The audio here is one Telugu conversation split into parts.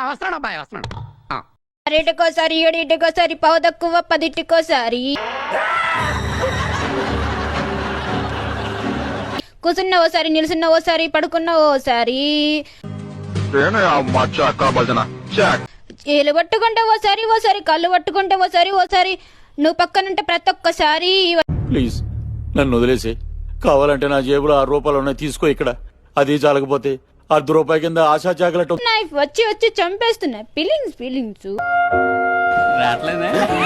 వస్తున్నాడు అబ్బాయి వస్తున్నాడు. అరటికోసారి 7 పావు తక్కువ 10 కూర్చున్న ఓసారి నిలుచున్న ఓసారి పడుకున్న ఓసారి ఏలు పట్టుకుంటే ఓసారి కళ్ళు పట్టుకుంటే ఓసారి నువ్వు పక్కనుంటే ప్రతి ఒక్కసారి. ప్లీజ్ నన్ను వదిలేసి, కావాలంటే నా జేబులో 6 రూపాయలు ఉన్నాయి, తీసుకో. ఇక్కడ అది చాలకపోతే ₹1 కింద ఆశా చాకలెట్ వచ్చి చంపేస్తున్నాయి. ఫీలింగ్స్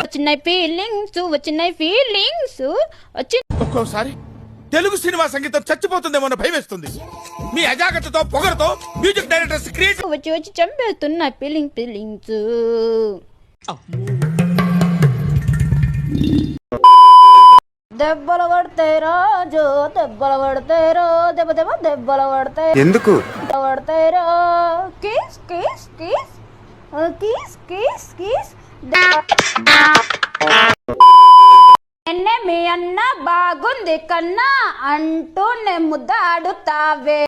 వచ్చినాయి ఫీలింగ్స్ వచ్చి. ఒక్కోసారి తెలుగు సినిమా సంగీతం చచ్చిపోతుందేమో భయం వేస్తుంది. మీ అజాగ్రత్తతో పొగరుతో మ్యూజిక్ డైరెక్టర్స్ క్రియేట్ వచ్చి చంపేస్తున్నాయి ఫీలింగ్స్. దెబ్బలు పడతాయి రాజు, దెబ్బలు పడతాయి దెబ్బలు పడతాయి. ఎందుకు పడతాయి రా? Kiss kiss kiss kiss kiss kiss. మీ అన్న బాగుంది కన్నా అంటూ ముద్దాడుతావే.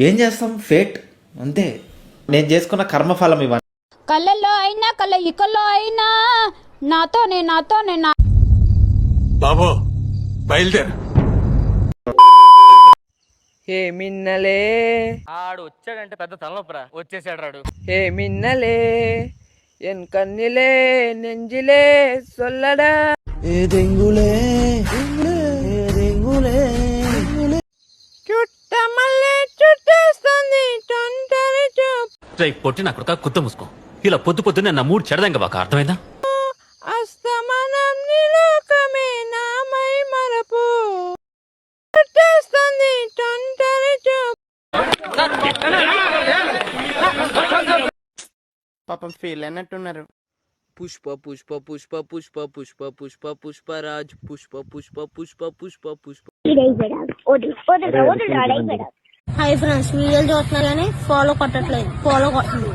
ఏం చేస్తాం, ఫేట్ అంతే. నేను చేసుకున్న కర్మఫలం ఇవన్నీ. కళ్ళల్లో అయినా ఇకల్లో అయినా నాతోనే బాబో బయలుదేరు. ఏ మిన్నలే ఆడు వచ్చాడంటే పెద్ద తలనొప్పరా. వచ్చేసాడు రాడు. ఏ మిన్నలే ఎన్ కన్నిలే నెంజిలే సొల్లడా చుట్టమల్లే చుట్టేస్తుంది తొంటరి చూపు. పొట్టి నా కొడుక కుత్త మూసుకో. ఇలా పొద్దున్నే నా మూడు చెడదంగా బాక అర్థమైందా? అస్తమనం నిలోకమే నామై మరపు చుట్టేస్తుంది తొంటరి చూపు. పాపం ఫీల్ అన్నట్టున్నారు. పుష్ప పుష్ప పుష్ప పుష్ప పుష్ప పుష్ప పుష్పరాజ్ పుష్ప పుష్ప పుష్ప పుష్ప పుష్ప. హాయ్ ఫ్రెండ్స్, వీడియోలు చూస్తున్నారు కానీ ఫాలో కొట్టట్లేదు. ఫాలో కొట్టండి.